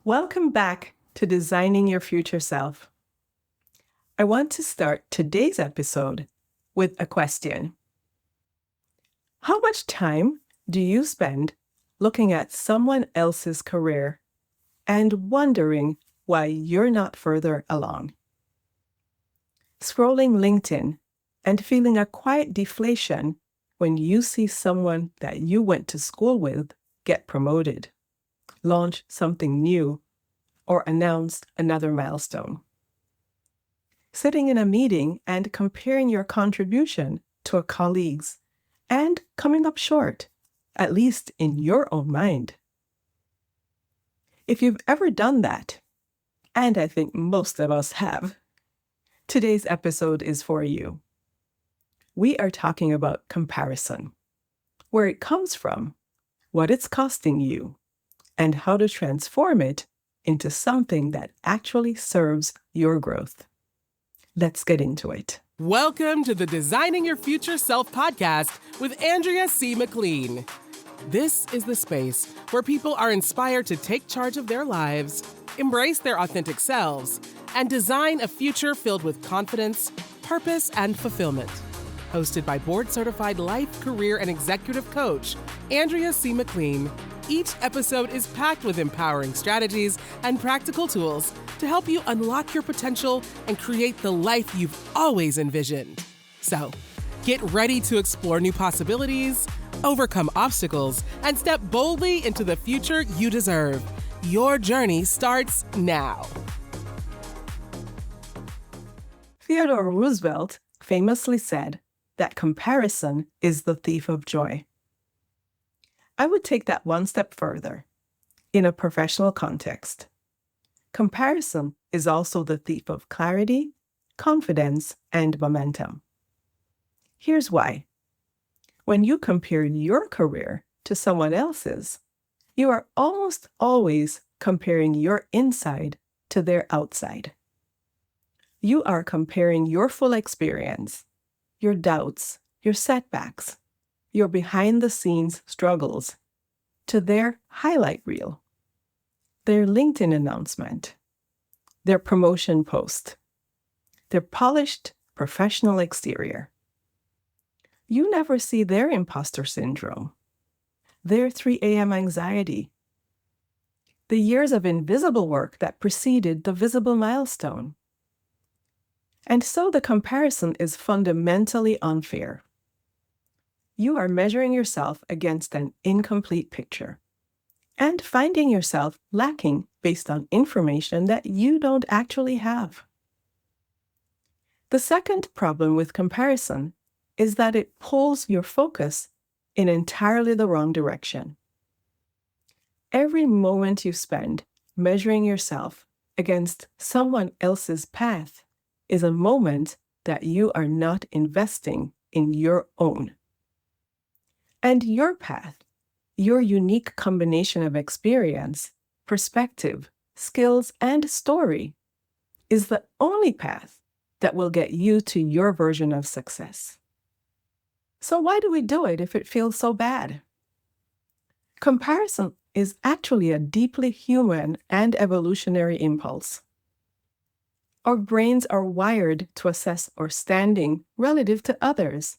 Welcome back to Designing Your Future Self. I want to start today's episode with a question. How much time do you spend looking at someone else's career and wondering why you're not further along? Scrolling LinkedIn and feeling a quiet deflation when you see someone that you went to school with get promoted, launch something new, or announce another milestone. Sitting in a meeting and comparing your contribution to a colleague's and coming up short, at least in your own mind. If you've ever done that, and I think most of us have, today's episode is for you. We are talking about comparison, where it comes from, what it's costing you, and how to transform it into something that actually serves your growth. Let's get into it. Welcome to the Designing Your Future Self podcast with Andrea C. McLean. This is the space where people are inspired to take charge of their lives, embrace their authentic selves, and design a future filled with confidence, purpose, and fulfillment. Hosted by board-certified life, career, and executive coach, Andrea C. McLean, each episode is packed with empowering strategies and practical tools to help you unlock your potential and create the life you've always envisioned. So, get ready to explore new possibilities, overcome obstacles, and step boldly into the future you deserve. Your journey starts now. Theodore Roosevelt famously said that comparison is the thief of joy. I would take that one step further. In a professional context, comparison is also the thief of clarity, confidence, and momentum. Here's why. When you compare your career to someone else's, you are almost always comparing your inside to their outside. You are comparing your full experience, your doubts, your setbacks, your behind-the-scenes struggles to their highlight reel, their LinkedIn announcement, their promotion post, their polished professional exterior. You never see their imposter syndrome, their 3 a.m. anxiety, the years of invisible work that preceded the visible milestone. And so the comparison is fundamentally unfair. You are measuring yourself against an incomplete picture and finding yourself lacking based on information that you don't actually have. The second problem with comparison is that it pulls your focus in entirely the wrong direction. Every moment you spend measuring yourself against someone else's path is a moment that you are not investing in your own. And your path, your unique combination of experience, perspective, skills, and story, is the only path that will get you to your version of success. So why do we do it if it feels so bad? Comparison is actually a deeply human and evolutionary impulse. Our brains are wired to assess our standing relative to others.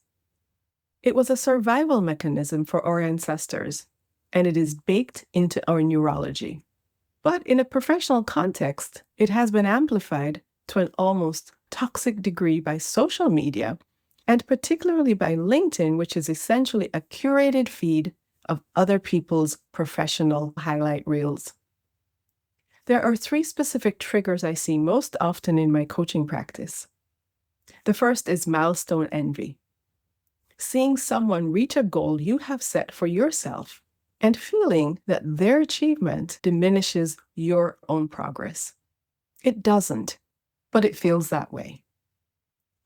It was a survival mechanism for our ancestors, and it is baked into our neurology. But in a professional context, it has been amplified to an almost toxic degree by social media, and particularly by LinkedIn, which is essentially a curated feed of other people's professional highlight reels. There are 3 specific triggers I see most often in my coaching practice. The first is Milestone Envy. Seeing someone reach a goal you have set for yourself and feeling that their achievement diminishes your own progress. It doesn't, but it feels that way.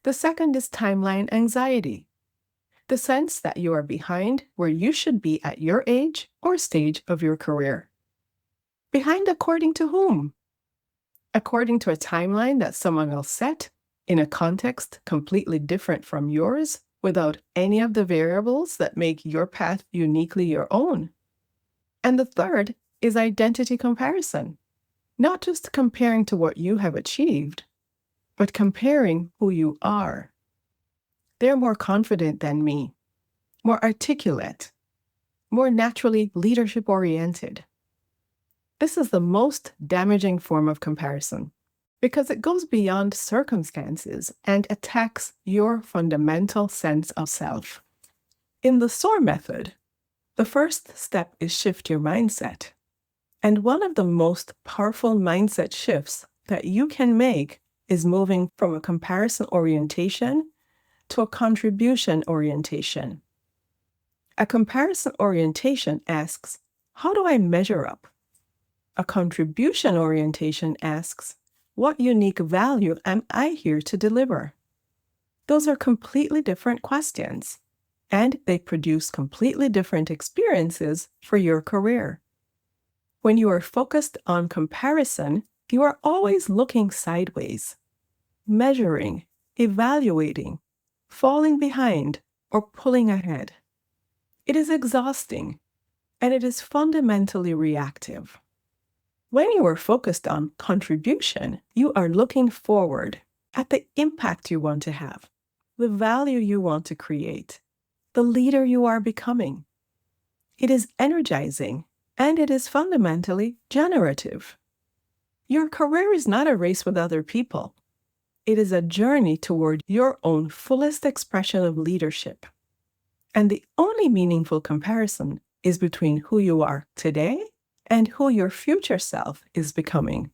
The second is timeline anxiety. The sense that you are behind where you should be at your age or stage of your career. Behind according to whom? According to a timeline that someone else set in a context completely different from yours, without any of the variables that make your path uniquely your own. And the third is identity comparison. Not just comparing to what you have achieved, but comparing who you are. They're more confident than me, more articulate, more naturally leadership-oriented. This is the most damaging form of comparison because it goes beyond circumstances and attacks your fundamental sense of self. In the S.O.A.R method, the first step is shift your mindset. And one of the most powerful mindset shifts that you can make is moving from a comparison orientation to a contribution orientation. A comparison orientation asks, how do I measure up? A contribution orientation asks, what unique value am I here to deliver? Those are completely different questions, and they produce completely different experiences for your career. When you are focused on comparison, you are always looking sideways, measuring, evaluating, falling behind, or pulling ahead. It is exhausting, and it is fundamentally reactive. When you are focused on contribution, you are looking forward at the impact you want to have, the value you want to create, the leader you are becoming. It is energizing, and it is fundamentally generative. Your career is not a race with other people. It is a journey toward your own fullest expression of leadership. And the only meaningful comparison is between who you are today and who your future self is becoming.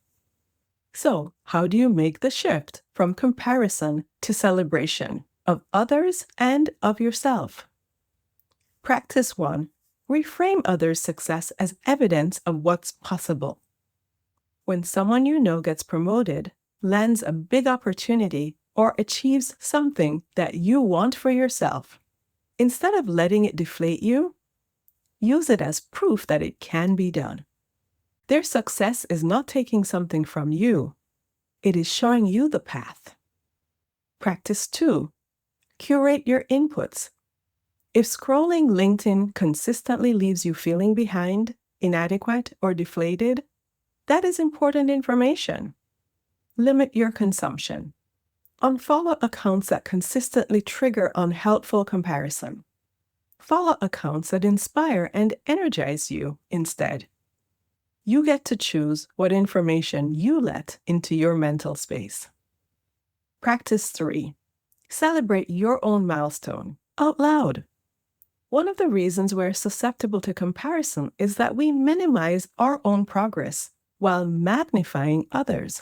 So, how do you make the shift from comparison to celebration of others and of yourself? Practice 1. Reframe others' success as evidence of what's possible. When someone you know gets promoted, lands a big opportunity, or achieves something that you want for yourself, instead of letting it deflate you, use it as proof that it can be done. Their success is not taking something from you. It is showing you the path. Practice 2. Curate your inputs. If scrolling LinkedIn consistently leaves you feeling behind, inadequate, or deflated, that is important information. Limit your consumption. Unfollow accounts that consistently trigger unhelpful comparison. Follow accounts that inspire and energize you instead. You get to choose what information you let into your mental space. Practice 3. Celebrate your own milestone out loud. One of the reasons we're susceptible to comparison is that we minimize our own progress while magnifying others.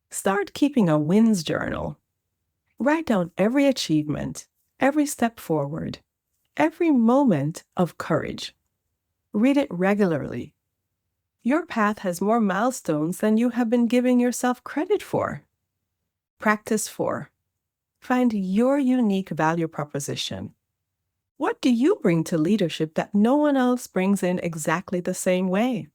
Start keeping a wins journal. Write down every achievement, every step forward, every moment of courage. Read it regularly. Your path has more milestones than you have been giving yourself credit for. Practice 4. Find your unique value proposition. What do you bring to leadership that no one else brings in exactly the same way?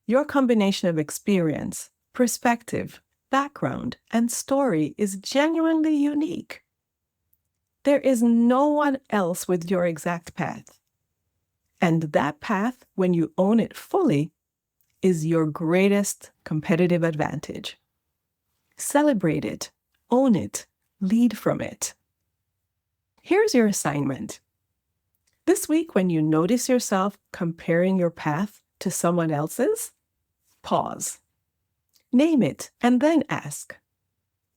Your combination of experience, perspective, background, and story is genuinely unique. There is no one else with your exact path. And that path, when you own it fully, is your greatest competitive advantage. Celebrate it, own it, lead from it. Here's your assignment. This week, when you notice yourself comparing your path to someone else's, pause. Name it, and then ask,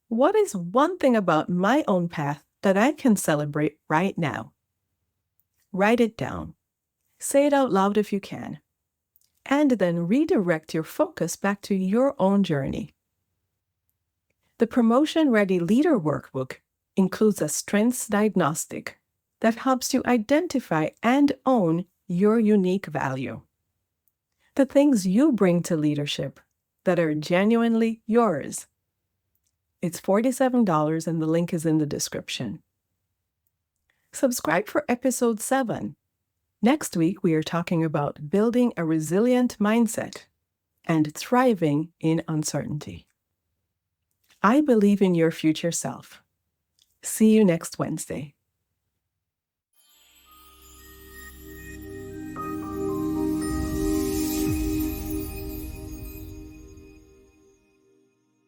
what is one thing about my own path that I can celebrate right now? Write it down. Say it out loud if you can. And then redirect your focus back to your own journey. The Promotion Ready Leader Workbook includes a strengths diagnostic that helps you identify and own your unique value. The things you bring to leadership that are genuinely yours. It's $47 and the link is in the description. Subscribe for episode 7. Next week, we are talking about building a resilient mindset and thriving in uncertainty. I believe in your future self. See you next Wednesday.